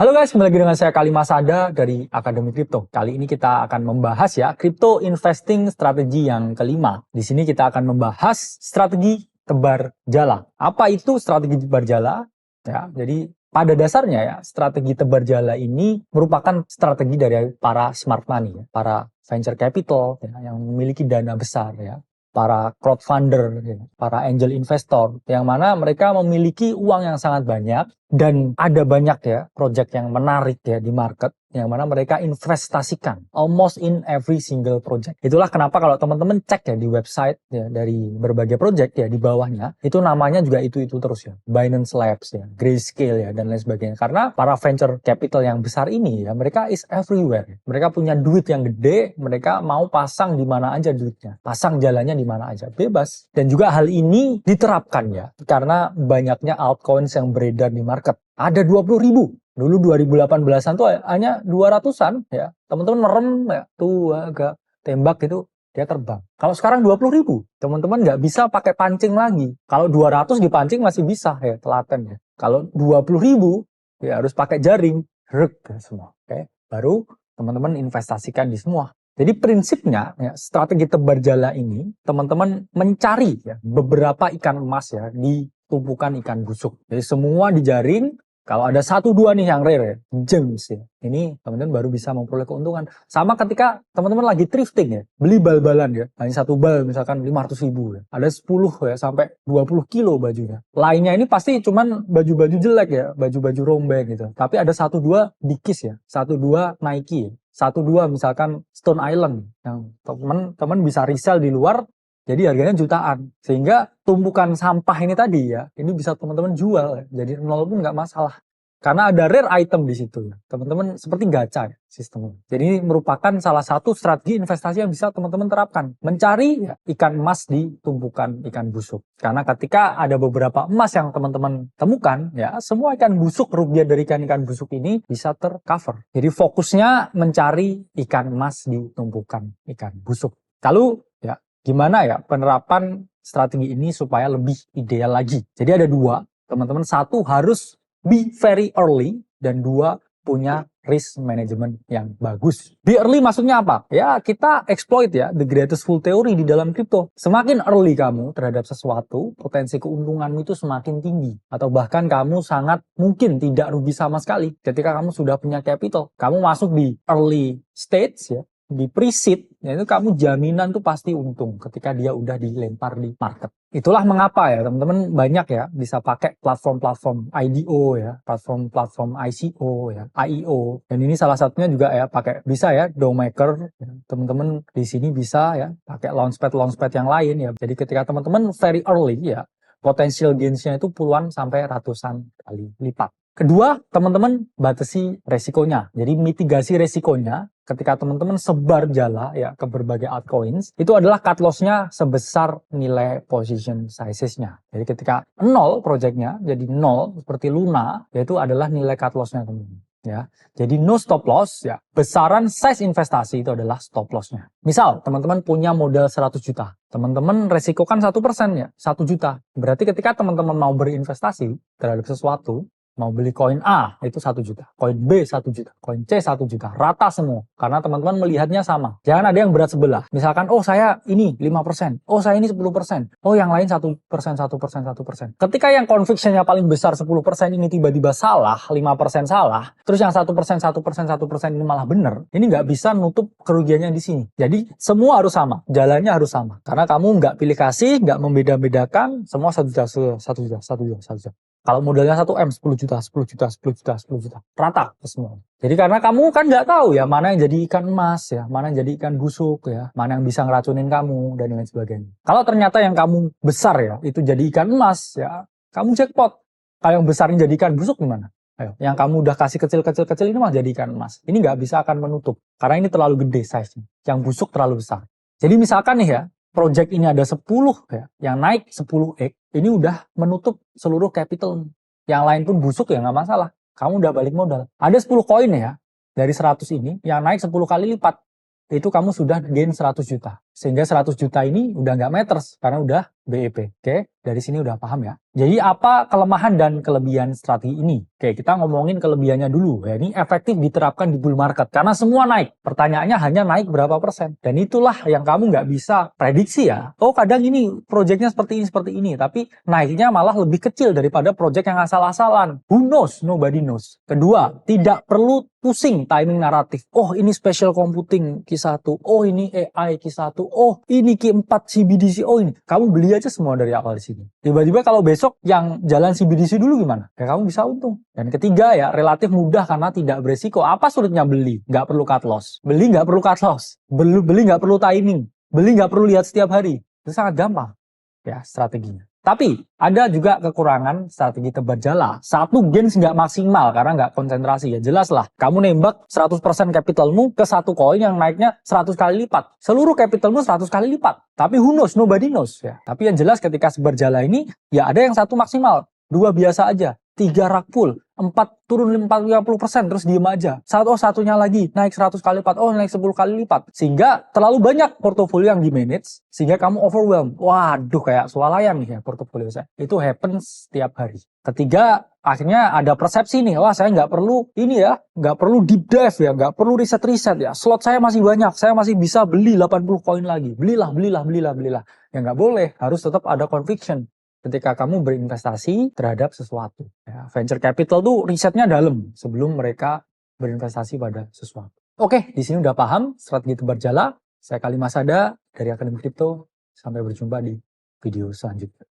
Halo guys, kembali lagi dengan saya Kali Masada dari Akademi Kripto. Kali ini kita akan membahas ya crypto investing strategi yang kelima. Di sini kita akan membahas strategi tebar jala. Apa itu strategi tebar jala? Ya, jadi pada dasarnya ya strategi tebar jala ini merupakan strategi dari para smart money, ya, para venture capital ya, yang memiliki dana besar ya. Para crowdfunder, para angel investor, yang mana mereka memiliki uang yang sangat banyak dan ada banyak ya project yang menarik ya di market, yang mana mereka investasikan almost in every single project. Itulah kenapa kalau teman-teman cek ya di website ya dari berbagai project ya di bawahnya, itu namanya juga itu terus ya. Binance Labs ya, Grayscale ya dan lain sebagainya. Karena para venture capital yang besar ini ya mereka is everywhere. Mereka punya duit yang gede, mereka mau pasang di mana aja duitnya. Pasang jalannya di mana aja, bebas. Dan juga hal ini diterapkan ya karena banyaknya altcoins yang beredar di market. Ada 20.000. Dulu 2018-an tuh hanya 200-an ya. Teman-teman merem ya, tuh agak tembak gitu, dia terbang. Kalau sekarang 20.000, teman-teman nggak bisa pakai pancing lagi. Kalau 200 dipancing masih bisa ya, telaten ya. Kalau 20.000, ya harus pakai jaring, rek semua. Oke, baru teman-teman investasikan di semua. Jadi prinsipnya ya, strategi tebar jala ini, teman-teman mencari ya, beberapa ikan emas ya di tumpukan ikan busuk. Jadi semua dijaring. Kalau ada 1-2 nih yang rare ya, gems ya. Ini teman-teman baru bisa memperoleh keuntungan. Sama ketika teman-teman lagi thrifting ya, beli bal-balan ya. Hanya satu bal misalkan 500.000 ya. Ada 10 ya sampai 20 kilo bajunya. Lainnya ini pasti cuman baju-baju jelek ya, baju-baju rombeng gitu. Tapi ada 1-2 Dickies ya, 1-2 Nike ya. 1-2 misalkan Stone Island yang teman-teman bisa resell di luar. Jadi harganya jutaan, sehingga tumpukan sampah ini tadi ya, ini bisa teman-teman jual, ya. Jadi nol pun nggak masalah. Karena ada rare item di situ ya, teman-teman seperti gacha ya sistemnya. Jadi ini merupakan salah satu strategi investasi yang bisa teman-teman terapkan, mencari ya, ikan emas di tumpukan ikan busuk. Karena ketika ada beberapa emas yang teman-teman temukan, ya semua ikan busuk kerugian dari ikan busuk ini bisa tercover. Jadi fokusnya mencari ikan emas di tumpukan ikan busuk. Lalu ya gimana ya penerapan strategi ini supaya lebih ideal lagi? Jadi ada 2, teman-teman. 1 harus be very early dan 2 punya risk management yang bagus. Be early maksudnya apa? Ya kita exploit ya the greatest fool theory di dalam kripto. Semakin early kamu terhadap sesuatu, potensi keuntunganmu itu semakin tinggi. Atau bahkan kamu sangat mungkin tidak rugi sama sekali ketika kamu sudah punya capital. Kamu masuk di early stage ya, di pre-seed, ya itu kamu jaminan tuh pasti untung ketika dia udah dilempar di market. Itulah mengapa ya teman-teman banyak ya bisa pakai platform-platform IDO ya, platform-platform ICO ya, IEO. Dan ini salah satunya juga ya pakai bisa ya Dowmaker. Ya. Teman-teman di sini bisa ya pakai launchpad yang lain ya. Jadi ketika teman-teman very early ya, potential gains-nya itu puluhan sampai ratusan kali lipat. Kedua, teman-teman batasi resikonya. Jadi mitigasi resikonya ketika teman-teman sebar jala ya ke berbagai altcoins, itu adalah cut loss-nya sebesar nilai position sizes-nya. Jadi ketika 0 project-nya jadi 0 seperti Luna, yaitu adalah nilai cut loss-nya teman-teman. Ya, jadi no stop loss ya, besaran size investasi itu adalah stop loss-nya. Misal teman-teman punya modal 100 juta, teman-teman resikokan 1% ya, 1 juta. Berarti ketika teman-teman mau berinvestasi terhadap sesuatu, mau beli koin A itu 1 juta, koin B 1 juta, koin C 1 juta, rata semua. Karena teman-teman melihatnya sama. Jangan ada yang berat sebelah. Misalkan, oh saya ini 5%, oh saya ini 10%, oh yang lain 1%. Ketika yang conviction-nya paling besar 10% ini tiba-tiba salah, 5% salah, terus yang 1% ini malah benar, ini nggak bisa nutup kerugiannya di sini. Jadi semua harus sama, jalannya harus sama. Karena kamu nggak pilih kasih, nggak membeda-bedakan, semua 1 juta. Kalau modalnya 1M, 10 juta, rata ke semua. Jadi karena kamu kan nggak tahu ya, mana yang jadi ikan emas ya, mana yang jadi ikan busuk ya, mana yang bisa ngeracunin kamu, dan lain sebagainya. Kalau ternyata yang kamu besar ya, itu jadi ikan emas ya, kamu jackpot. Kalau yang besarnya jadi ikan busuk gimana? Ayo, yang kamu udah kasih kecil-kecil ini mah jadi ikan emas. Ini nggak bisa akan menutup, karena ini terlalu gede size-nya. Yang busuk terlalu besar. Jadi misalkan nih ya, project ini ada 10 ya, yang naik 10x, ini udah menutup seluruh capital. Yang lain pun busuk ya nggak masalah. Kamu udah balik modal. Ada 10 koin ya, dari 100 ini, yang naik 10 kali lipat. Itu kamu sudah gain 100 juta. Sehingga 100 juta ini udah nggak matters karena udah BEP. Oke, dari sini udah paham ya. Jadi apa kelemahan dan kelebihan strategi ini? Oke, kita ngomongin kelebihannya dulu. Ya, ini efektif diterapkan di bull market karena semua naik. Pertanyaannya hanya naik berapa persen. Dan itulah yang kamu nggak bisa prediksi ya. Oh, kadang ini proyeknya seperti ini. Tapi naiknya malah lebih kecil daripada proyek yang asal-asalan. Who knows? Nobody knows. Kedua, tidak perlu pusing timing naratif. Oh, ini special computing Q1. Oh, ini AI Q1. Oh, ini Q4 CBDC. Oh, ini. Kamu beli aja semua dari awal di sini. Tiba-tiba kalau besok yang jalan CBDC dulu gimana? Ya kamu bisa untung. Dan ketiga ya, relatif mudah karena tidak beresiko. Apa sulitnya beli? Nggak perlu cut loss. Beli nggak perlu cut loss. Beli nggak perlu timing. Beli nggak perlu lihat setiap hari. Itu sangat gampang ya strateginya. Tapi ada juga kekurangan strategi tebar jala. Satu, gains nggak maksimal karena nggak konsentrasi. Ya jelas lah, kamu nembak 100% capitalmu ke satu koin yang naiknya 100 kali lipat. Seluruh capitalmu 100 kali lipat. Tapi who knows, nobody knows. Ya. Tapi yang jelas ketika tebar jala ini, ya ada yang satu maksimal, dua biasa aja, tiga rug pull, 4 turun 50% terus diem aja. Satunya lagi naik 100 kali lipat, naik 10 kali lipat. Sehingga terlalu banyak portofolio yang di manage, sehingga kamu overwhelmed. Waduh, kayak swalayan nih ya portofolio saya. Itu happens setiap hari. Ketiga, akhirnya ada persepsi nih, wah saya nggak perlu ini ya, nggak perlu deep dive ya, nggak perlu riset ya. Slot saya masih banyak, saya masih bisa beli 80 koin lagi. Belilah. Ya nggak boleh, harus tetap ada conviction ketika kamu berinvestasi terhadap sesuatu. Ya, venture capital tuh risetnya dalam sebelum mereka berinvestasi pada sesuatu. Oke, di sini udah paham strategi tebar jala. Saya Kali Masada dari Akademi Kripto. Sampai berjumpa di video selanjutnya.